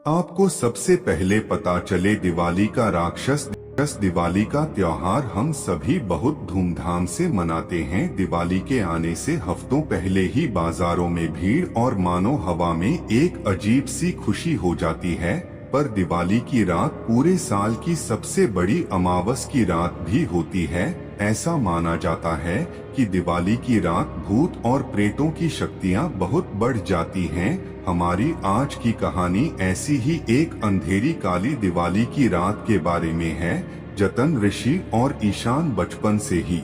आपको सबसे पहले पता चले दिवाली का राक्षस दिवाली का त्योहार हम सभी बहुत धूमधाम से मनाते हैं। दिवाली के आने से हफ्तों पहले ही बाजारों में भीड़ और मानो हवा में एक अजीब सी खुशी हो जाती है। पर दिवाली की रात पूरे साल की सबसे बड़ी अमावस की रात भी होती है। ऐसा माना जाता है कि दिवाली की रात भूत और प्रेतों की शक्तियां बहुत बढ़ जाती हैं। हमारी आज की कहानी ऐसी ही एक अंधेरी काली दिवाली की रात के बारे में है। जतिन, ऋषि और ईशान बचपन से ही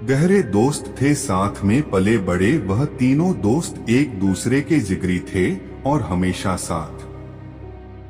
गहरे दोस्त थे, साथ में पले बड़े। वह तीनों दोस्त एक दूसरे के जिगरी थे और हमेशा साथ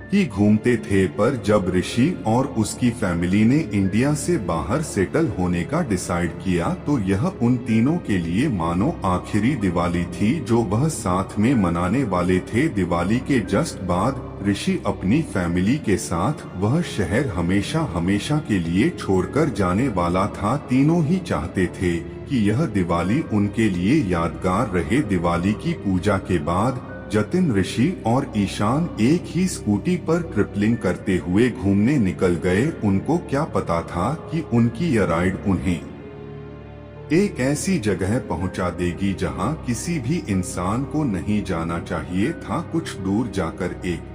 ही घूमते थे। पर जब ऋषि और उसकी फैमिली ने इंडिया से बाहर सेटल होने का डिसाइड किया तो यह उन तीनों के लिए मानो आखिरी दिवाली थी जो वह साथ में मनाने वाले थे। दिवाली के जस्ट बाद ऋषि अपनी फैमिली के साथ वह शहर हमेशा हमेशा के लिए छोड़कर जाने वाला था। तीनों ही चाहते थे कि यह दिवाली उनके लिए यादगार रहे। दिवाली की पूजा के बाद जतिन, ऋषि और ईशान एक ही स्कूटी पर ट्रिपलिंग करते हुए घूमने निकल गए। उनको क्या पता था कि उनकी यह राइड उन्हें एक ऐसी जगह पहुंचा देगी जहां किसी भी इंसान को नहीं जाना चाहिए था। कुछ दूर जाकर एक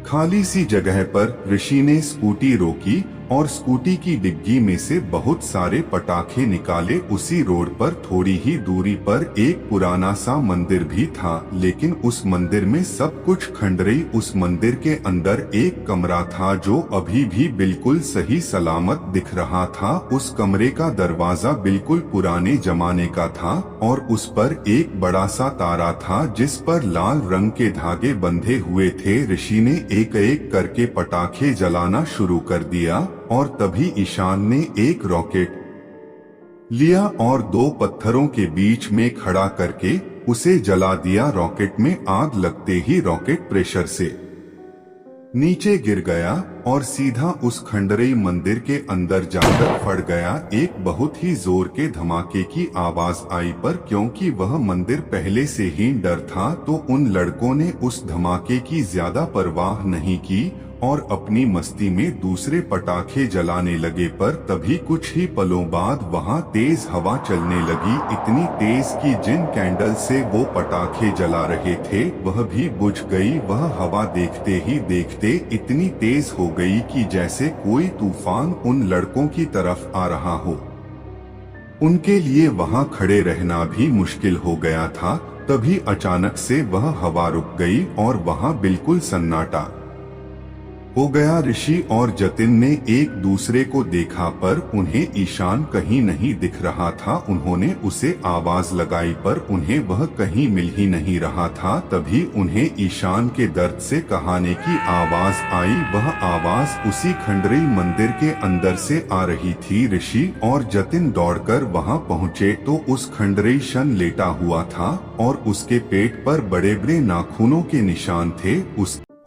खाली सी जगह पर ऋषि ने स्कूटी रोकी और स्कूटी की डिग्गी में से बहुत सारे पटाखे निकाले। उसी रोड पर थोड़ी ही दूरी पर एक पुराना सा मंदिर भी था, लेकिन उस मंदिर में सब कुछ खंडहर। उस मंदिर के अंदर एक कमरा था जो अभी भी बिल्कुल सही सलामत दिख रहा था। उस कमरे का दरवाजा बिल्कुल पुराने जमाने का था और उस पर एक बड़ा सा तारा था जिस पर लाल रंग के धागे बंधे हुए थे। ऋषि ने एक एक करके पटाखे जलाना शुरू कर दिया और तभी ईशान ने एक रॉकेट लिया और दो पत्थरों के बीच में खड़ा करके उसे जला दिया। रॉकेट में आग लगते ही रॉकेट प्रेशर से नीचे गिर गया और सीधा उस खंडहरी मंदिर के अंदर जाकर फट गया। एक बहुत ही जोर के धमाके की आवाज आई, पर क्योंकि वह मंदिर पहले से ही डर था तो उन लड़कों ने उस धमाके की ज्यादा परवाह नहीं की और अपनी मस्ती में दूसरे पटाखे जलाने लगे। पर तभी कुछ ही पलों बाद वहां तेज हवा चलने लगी, इतनी तेज कि जिन कैंडल से वो पटाखे जला रहे थे वह भी बुझ गई। वह हवा देखते ही देखते इतनी तेज हो गई कि जैसे कोई तूफान उन लड़कों की तरफ आ रहा हो। उनके लिए वहां खड़े रहना भी मुश्किल हो गया था। तभी अचानक से वह हवा रुक गई और वहां बिल्कुल सन्नाटा हो गया। ऋषि और जतिन ने एक दूसरे को देखा पर उन्हें ईशान कहीं नहीं दिख रहा था। उन्होंने उसे आवाज लगाई पर उन्हें वह कहीं मिल ही नहीं रहा था। तभी उन्हें ईशान के दर्द से कहाने की आवाज आई। वह आवाज उसी खंडहरी मंदिर के अंदर से आ रही थी। ऋषि और जतिन दौड़कर वहां पहुंचे तो उस खंडहरी शन लेटा हुआ था और उसके पेट पर बड़े बड़े नाखूनों के निशान थे।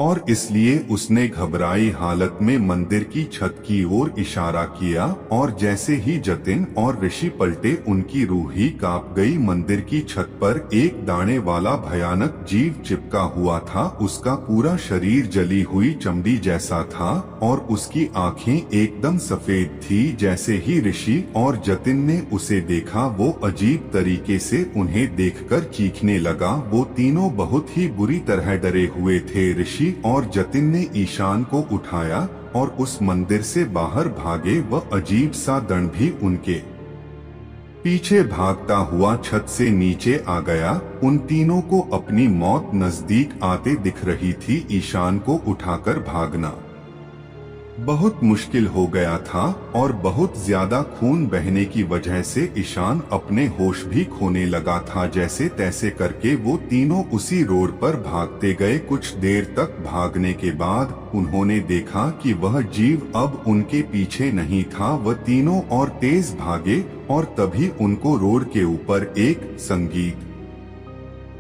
और इसलिए उसने घबराई हालत में मंदिर की छत की ओर इशारा किया और जैसे ही जतिन और ऋषि पलटे उनकी रूह ही कांप गई। मंदिर की छत पर एक दाने वाला भयानक जीव चिपका हुआ था। उसका पूरा शरीर जली हुई चमड़ी जैसा था और उसकी आंखें एकदम सफेद थी। जैसे ही ऋषि और जतिन ने उसे देखा वो अजीब तरीके से उन्हें देखकर चीखने लगा। वो तीनों बहुत ही बुरी तरह डरे हुए थे। ऋषि और जतिन ने ईशान को उठाया और उस मंदिर से बाहर भागे। वह अजीब सा दंड भी उनके पीछे भागता हुआ छत से नीचे आ गया। उन तीनों को अपनी मौत नजदीक आते दिख रही थी। ईशान को उठाकर भागना बहुत मुश्किल हो गया था और बहुत ज्यादा खून बहने की वजह से ईशान अपने होश भी खोने लगा था। जैसे तैसे करके वो तीनों उसी रोड पर भागते गए। कुछ देर तक भागने के बाद उन्होंने देखा कि वह जीव अब उनके पीछे नहीं था। वह तीनों और तेज भागे और तभी उनको रोड के ऊपर एक संगीत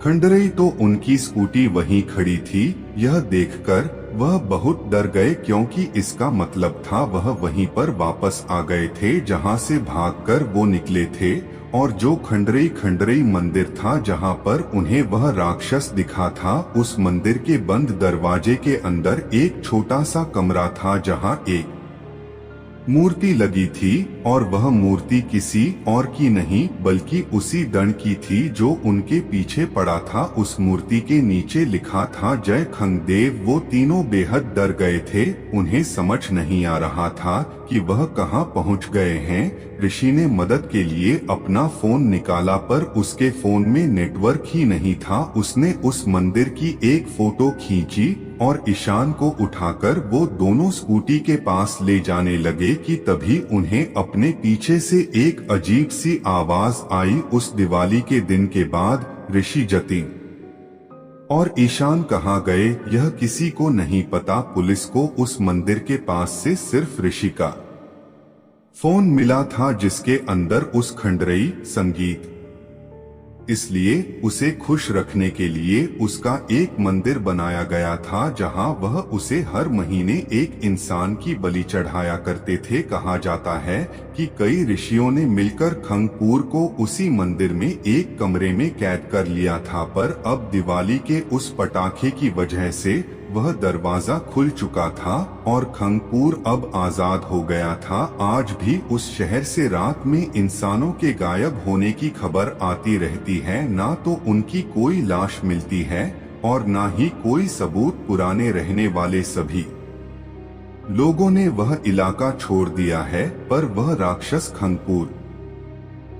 खंडहरी तो उनकी स्कूटी वहीं खड़ी थी। यह देखकर वह बहुत डर गए क्योंकि इसका मतलब था वह वहीं पर वापस आ गए थे जहां से भागकर वो निकले थे, और जो खंडरेई मंदिर था जहां पर उन्हें वह राक्षस दिखा था, उस मंदिर के बंद दरवाजे के अंदर एक छोटा सा कमरा था जहां एक मूर्ति लगी थी, और वह मूर्ति किसी और की नहीं बल्कि उसी दंड की थी जो उनके पीछे पड़ा था। उस मूर्ति के नीचे लिखा था जय खंगदेव। वो तीनों बेहद डर गए थे, उन्हें समझ नहीं आ रहा था कि वह कहां पहुंच गए हैं। ऋषि ने मदद के लिए अपना फोन निकाला पर उसके फोन में नेटवर्क ही नहीं था। उसने उस मंदिर की एक फोटो खींची और ईशान को उठाकर वो दोनों स्कूटी के पास ले जाने लगे कि तभी उन्हें अपने पीछे से एक अजीब सी आवाज आई। उस दिवाली के दिन के बाद ऋषि जतिन और ईशान कहाँ गए यह किसी को नहीं पता। पुलिस को उस मंदिर के पास से सिर्फ ऋषि का फोन मिला था जिसके अंदर उस खंडरेई संगीत, इसलिए उसे खुश रखने के लिए उसका एक मंदिर बनाया गया था जहां वह उसे हर महीने एक इंसान की बलि चढ़ाया करते थे। कहा जाता है कि कई ऋषियों ने मिलकर खंगपुर को उसी मंदिर में एक कमरे में कैद कर लिया था, पर अब दिवाली के उस पटाखे की वजह से वह दरवाजा खुल चुका था और खंगपुर अब आजाद हो गया था। आज भी उस शहर से रात में इंसानों के गायब होने की खबर आती रहती है, ना तो उनकी कोई लाश मिलती है और ना ही कोई सबूत। पुराने रहने वाले सभी लोगों ने वह इलाका छोड़ दिया है, पर वह राक्षस खंगपुर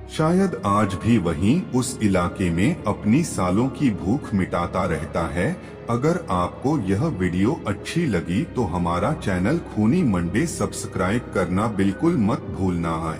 शायद आज भी वहीं उस इलाके में अपनी सालों की भूख मिटाता रहता है। अगर आपको यह वीडियो अच्छी लगी तो हमारा चैनल खूनी मंडे सब्सक्राइब करना बिल्कुल मत भूलना है।